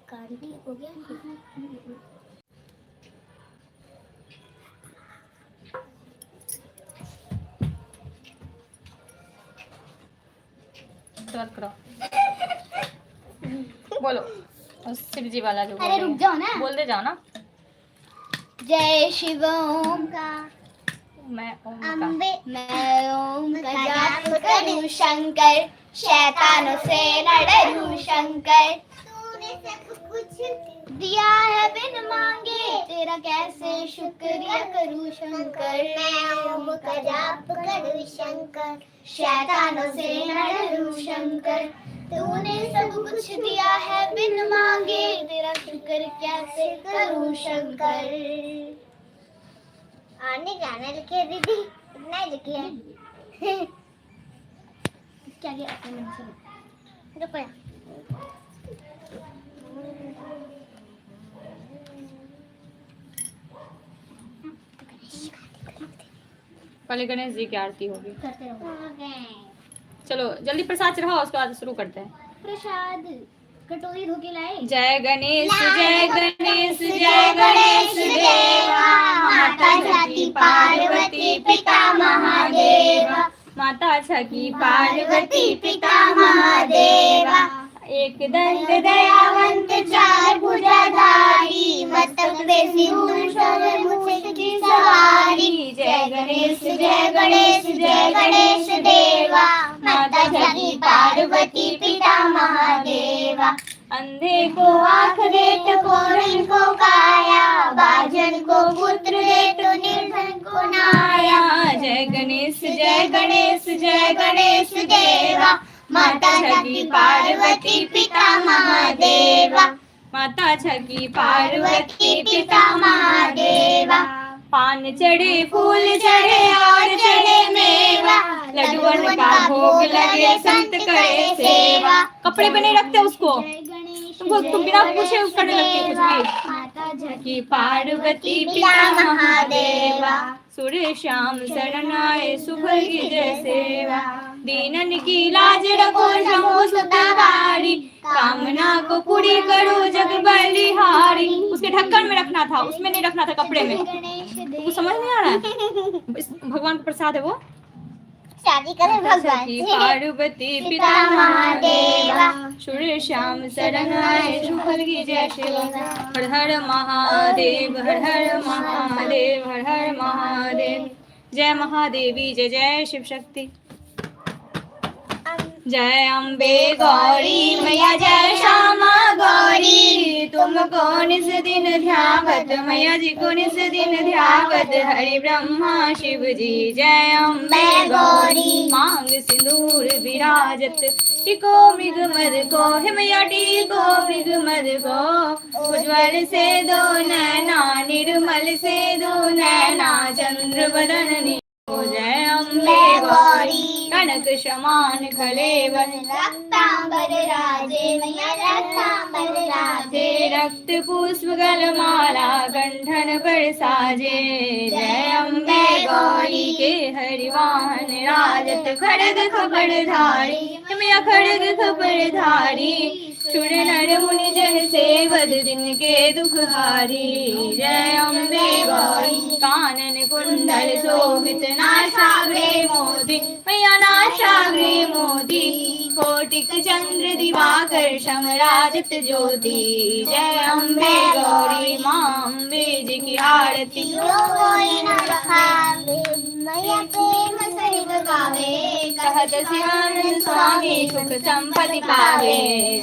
गाड़ी हो गया। करो बोलो शिव जी वाला जो अरे रुक जाओ ना, बोल दे जाओ ना। जय शिव ओम का मैं ओम का मैं ओम का जाप करूं शंकर, शैतानों से न डरूं शंकर। तूने सब कुछ दिया है बिन मांगे, तेरा कैसे शुक्रिया करूं शंकर। मैं ओम का जाप करूं शंकर, शैतानों से न डरूं शंकर। तूने सब कुछ दिया है बिन मांगे, तेरा शुक्र कैसे करूं शंकर। आने गाना लिखे दीदी, इतना ही लिखे हैं। क्या किया अपने मन से रुको यार। पहले गणेश जी की आरती होगी। करते रहो। चलो जल्दी प्रसाद चढ़ाओ, उसके बाद शुरू करते हैं। प्रसाद कटोरी धो के लाए। जय गणेश जय गणेश जय गणेश देवा, माता छकी पार्वती पिता महादेवा, माता छकी पार्वती पिता महादेवा। एक दंत दयावंत चार भुजाधारी, मस्तक पे सिंदूर शोभे मुकुट की सवारी। जय गणेश जय गणेश देवा, माता छकी पार्वती पिता महादेवा। अंधे को आँख दे तो कोढ़न को काया, बाजन को पुत्र दे तो निर्धन को नाया। जय गणेश जय गणेश देवा, माता छकी पार्वती पिता महादेवा, माता छकी पार्वती पिता महादेवा। पान चढ़े फूल चढ़े और चढ़े मेवा, लड्डुअन का भोग लगे संत करे सेवा। कपड़े पे नहीं रखते उसको, तुम बिना पूछे करने लगते कुछ भी। माता छकी पार्वती पिता महादेवा, सूर्य श्याम शरण आए सुभग जय सेवा। दीनन की लाज रखो शंभु सुतवारी, कामना को पूरी करो जग बलिहारी। उसके ढक्कन में रखना था, उसमें नहीं रखना था कपड़े में। तुमको समझ नहीं आ रहा है? भगवान का प्रसाद है वो। शादी करें भगवान से। पार्वती पिता महादेवा, सूर्य श्याम शरण आए सुभग जय सेवा। हर हर महादेव हर हर महादेव हर हर महादेव। जय महादेवी जय जय शिव शक्ति। जय अम्बे गौरी मैया जय श्यामा गौरी, तुमको निस दिन ध्यावत मैया जी को निस दिन ध्यावत। हरि ब्रह्मा शिव जी जय अम्बे गौरी, मांग सिंदूर विराजत टिको मृग मद को। हे मैया टिको मृग मद को, उज्ज्वल से दो नैना निर्मल से दो नैना, चंद्र बदन जय अम्बे गौरी। कनक समान कलेवर रक्तांबर राजे मैया रक्तांबर राजे, रक्त पुष्प गलमाला कंठन पर साजे। जय अम्बे गौरी के हरिवाहन राजत, खड़ग खबर धारी मैया खड़ग खबर धारी। सुर नर मुनि जन सेवद दिन के दुख हारी। जय अम्बे गौरी कानन कुंडल शोभित, नासाग्रे मोदी मैया नासाग्रे मोदी। कोटिक चंद्र दिवाकर समराजत ज्योति। जय अम्बे गौरी माँ अम्बे जी की आरती। कोई न रखावे मैया प्रेम सहित गावे, कहत शिवानंद स्वामी सुख संपत्ति पावे।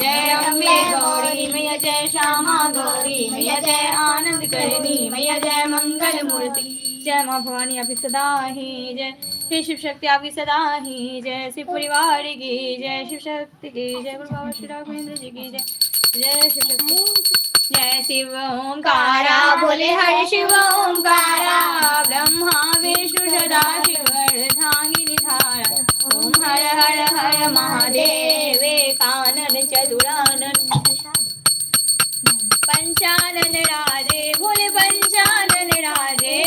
जय अम्बे गौरी मैया जय श्यामा गौरी मैया जय आनंद करणी मैया जय मंगल मूर्ति। जय माँ भवानी आपकी सदा ही जय, हे शिव शक्ति आपकी सदा ही जय। शिव परिवार की जय, शिव शक्ति की जय, गुरु बाबा श्री राघवेंद्र जी की जय, जय शिव शक्ति। जय शिव ओंकारा बोले हर शिव ओंकारा ब्रह्मा विष्णु सदा शिव अर्धांगिनी धारा ओम हर हर हर महादेव एकानन चतुरानन पंचानन राजे भोले पंचानन राजे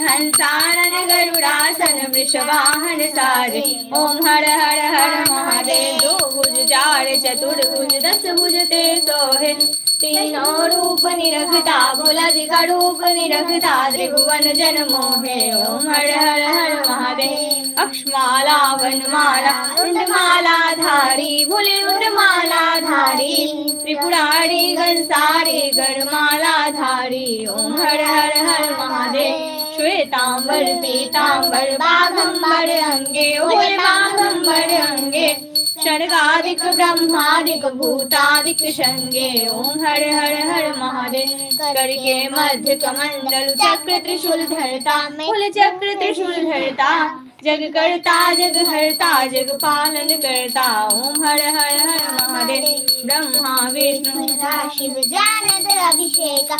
हंसानन गरुड़ासन वृषवाहन साजे ओम हर हर हर महादेव दो भुज चार चतुर्भुज दस भुज ते सोहे तीनों रूप निरखता भोला जी का रूप निरखता त्रिभुवन जन मोहे ओम हर हर हर महादेव अक्षमाला वनमाला रुंडमाला धारी भोले रुंडमाला धारी त्रिपुरारी घनसारी गढ़माला धारी ओम हर हर हर महादेव श्वेतांबर पीतांबर बाघंबर अंगे भोले बाघंबर अंगे शर्गादिक ब्रह्मादिक भूतादिक शंगे ओम हर हर हर महादेव करके मध्य कमंडल चक्र त्रिशूल धरता मूल चक्र त्रिशूल धरता जग करता जग हरता जग पालन करता ओम हर हर हर महादेव ब्रह्मा विष्णु शिव जानत अभिषेका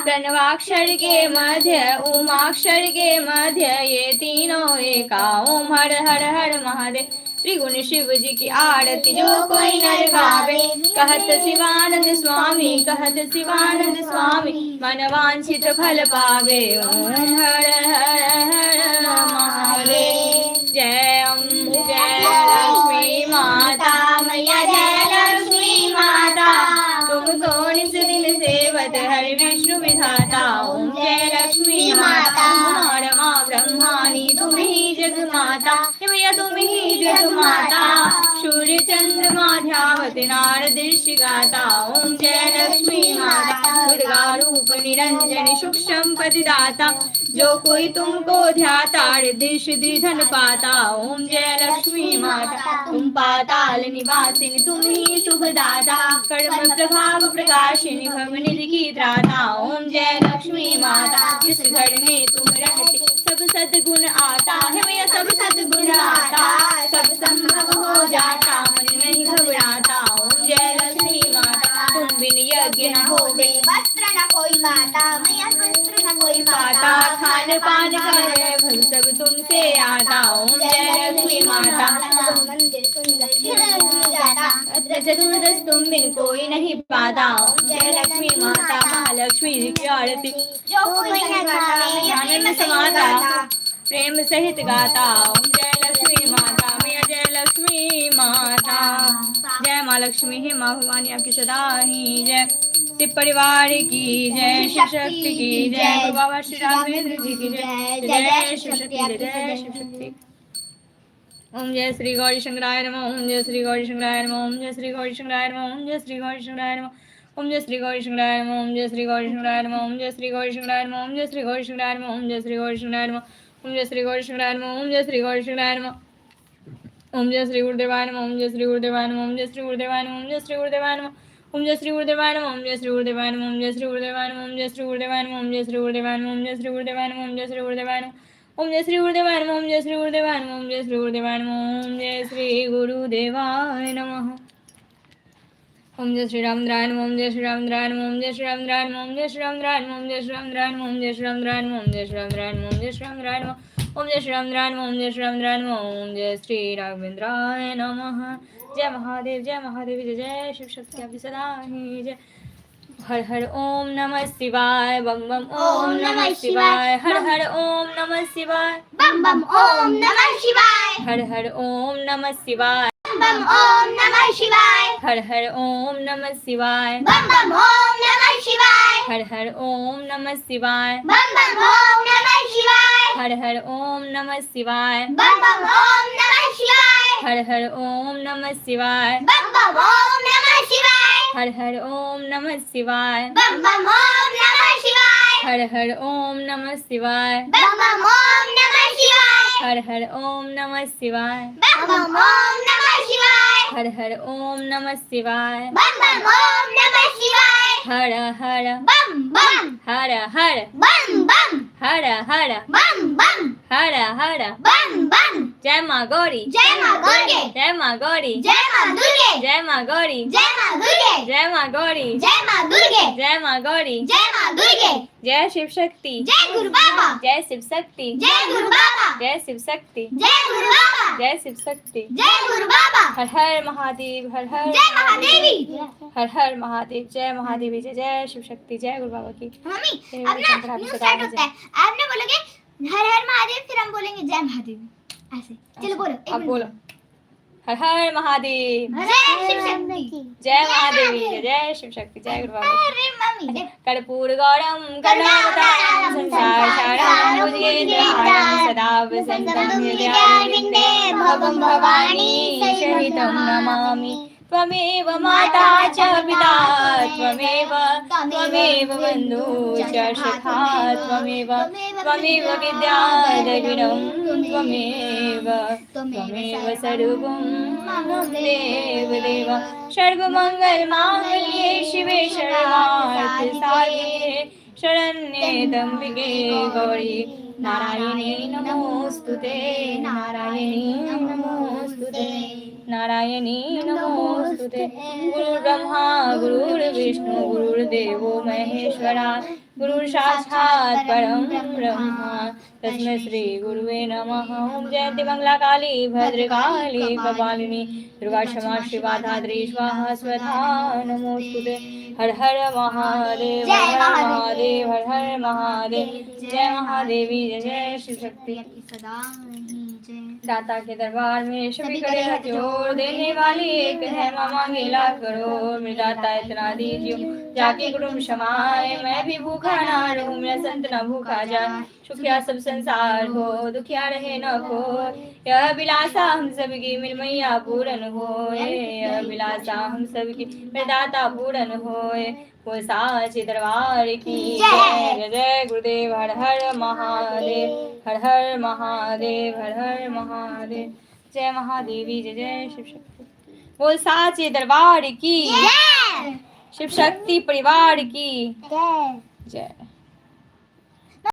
प्रणवाक्षर के मध्य उमाक्षर के मध्य ये तीनों एका ओम हर हर हर महादेव त्रिगुण शिव जी की आरती जो कोई नर गावे कहत शिवानंद स्वामी कहत शिवानंद स्वामी मन वांछित फल पावे ओम हर हर हर महादेव जय लक्ष्मी माता मैया जय लक्ष्मी माता तुमको निस दिन सेवत हरि विष्णु विधाता ओम जय लक्ष्मी माता रमा ब्रह्मानी तुम ही जग माता मैया तुम ही जग माता सूर्य चंद्रमा ध्यावति नारद ऋषि गाता ओम जय लक्ष्मी माता दुर्गा रूप निरंजन सुख संपत्ति दाता जो कोई तुमको ध्याता रिद्धि सिद्धि धन पाता ओम जय लक्ष्मी माता तुम पाताल निवासिनी तुम ही शुभदाता कर्म प्रभाव प्रकाशिनी भवनिधि की त्राता ओम जय लक्ष्मी माता जिस घर में तुम रहते सब सद्गुण आता है मैया सब सद्गुण आता सब संभव हो जाता मन नहीं घबराता ओम जय लक्ष्मी माता तुम बिन यज्ञ न होवे वस्त्र न कोई पाता मैया वस्त्र न कोई पाता खान पान करे फल सब तुमसे आता ओम जय लक्ष्मी माता मंदिर सुंदर जाता चतुर्दश तुम बिन कोई नहीं पाता ओम जय लक्ष्मी माता महालक्ष्मी जी की आरती जो कोई न गावे आनंद समाता प्रेम सहित गाता ओम जय लक्ष्मी माता मैया जय लक्ष्मी माता जय माँ लक्ष्मी हे माँ भवानी आपकी सदा ही जय शिव परिवार की जय शिव शक्ति की जय बाबा श्री राघवेंद्र जी की जय जय शिव शक्ति जय शिव शक्ति ओम जय श्री गौरी शंकराय नमः ओम जय श्री गौरी शंकराय नमः ओम जय श्री गौरी शंकराय नमः ओम जय श्री गौरी शंकराय नमः ओम जय श्री गौरी शंकराय नमः ओम जय श्री गौरी शंकराय नमः ओम जय श्री गौरी शंकराय नमः ओम जय श्री गौरी शंकराय नमः ओम जय श्री गौरी शंकराय नमः ओम जय श्री गौरी शंकराय नमः ओम जय श्री गौरी शंकराय नमः ओम जय श्री गुरुदेवाय नमः ओम जय श्री गुरुदेवाय नमः ओम जय श्री गुरुदेवाय नमः ओम जय श्री गुरुदेवाय नमः ओम जय श्री गुरुदेवाय नमः ओम जय श्री गुरुदेवाय नमः ओम जय श्री गुरुदेवाय नमः ओम जय श्री गुरुदेवाय नमः ओम जय श्री गुरुदेवाय नमः ओम जय श्री गुरुदेवाय नमः ओम जय श्री गुरुदेवाय नमः ओम जय श्री गुरुदेवाय नमः ओम जय श्री गुरुदेवाय नमः ओम जय श्री गुरुदेवाय नमः ओम जय श्री गुरुदेवाय नमः ओम जय श्री रामद्राय नमः ओम जय श्री रामद्राय नमः ओम जय श्री रामद्राय नमः ओम जय श्री रामद्राय नमः ओम जय श्री रामद्राय नमः ओम जय श्री रामद्राय नमः ओम जय श्री रामद्राय नमः ओम जय श्री रामद्राय नमः ओम जय श्री रामद्राय नमः ओम जय श्री रामद्राय नमः ओम जय श्री राघवेंद्राय नमः जय महादेव जय जय शिव शक्ति आपकी सदा ही जय हर हर ओम नमः शिवाय बम बम ओम नमः शिवाय हर हर ओम नमः शिवाय बम बम ओम नमः शिवाय हर हर ओम नमः शिवाय बम ओम नमः शिवाय हर हर ओम नमः शिवाय बम बम ओम नमः शिवाय हर हर ओम नमः शिवाय बम बम ओम नमः शिवाय हर हर ओम नमः शिवाय बम बम ओम नमः शिवाय हर हर ओम नमः शिवाय बम बम ओम नमः शिवाय हर हर ओम नमः शिवाय बम बम ओम नमः शिवाय हर हर ओम नमः शिवाय बम बम ओम नमः शिवाय हर हर ओम नमः शिवाय बम बम ओम नमः शिवाय हर हर ओम नमः शिवाय बम बम ओम नमः शिवाय हर हर बम बम हर हर बम बम हर हर बम बम हर हर बम बम जय माँ गौरी जय माँ गौरी जय माँ गौरी जय माँ दुर्गे जय माँ गौरी जय माँ दुर्गे जय माँ गौरी जय माँ दुर्गे जय माँ गौरी जय माँ दुर्गे जय शिव शक्ति जय गुरु बाबा जय शिव शक्ति जय गुरु बाबा जय शिव शक्ति जय गुरु बाबा जय शिव शक्ति जय गुरु बाबा हर हर महादेव हर हर जय महादेवी हर हर महादेव जय महादेवी जय जय शिव शक्ति जय गुरु बाबा की मम्मी जय अब ना शंकर न्यू सदा स्टार्ट जय। होता है आपने बोलोगे हर हर महादेव फिर हम बोलेंगे जय महादेव ऐसे चलो बोलो एक अब मिनट। बोलो हर हर महादेव जय शिव शक्ति जय महादेवी जय शिव शक्ति जय गुरु बाबा की। अरे मम्मी जय कर्पूर गौरम करुणावतारम संसार सारम भुजगेन्द्रहारं सदा वसन्तं हृदयारविन्दे भवं भवानी सहितं नमामि त्वमेव माता च पिता त्वमेव बन्धु च सखा त्वमेव विद्या द्रविणं त्वमेव सर्वं मम देव सर्वमङ्गलमाङ्गल्ये शिवे सर्वार्थसाधिके शरण्ये त्र्यम्बके गौरी नारायणी नमोस्तुते नारायणी नमोस्तुते नारायणी नमोस्तुते गुरुर्ब्रह्मा गुरुर्विष्णु गुरुर्देवो महेश्वरा गुरुः साक्षात् परं ब्रह्म तस्मै श्री गुरुवे नमः ओम जयंती मंगला काली भद्रकाली कपालिनी दुर्गा क्षमा शिवा धात्री स्वाहा स्वधा नमोस्तुते हर हर महादेव जय हर हर महादेव। महादेव हर हर महादेव जय महादेवी जय जय शिव शक्ति सदा ही जय दाता के दरबार में सभी करे हाथ जोड़ देने वाली एक है मामा गिला करो मेरा दाता इतना दीजिए जाके कुटुंब समाए मैं भी भूखा ना रहूं मेरा संत न भूखा जाए सुखिया सब संसार हो दुखिया रहे न को यह अभिलाषा हम सबकी मेरी मैया पूर्ण होए यह अभिलाषा हम सबकी मेरे दाता पूर्ण होए वो साचे दरबार की जय जय जय गुरुदेव हर हर महादेव हर हर महादेव हर हर महादेव जय महादेवी जय जय शिव शक्ति वो साचे दरबार की जय शिव शक्ति परिवार की जय जय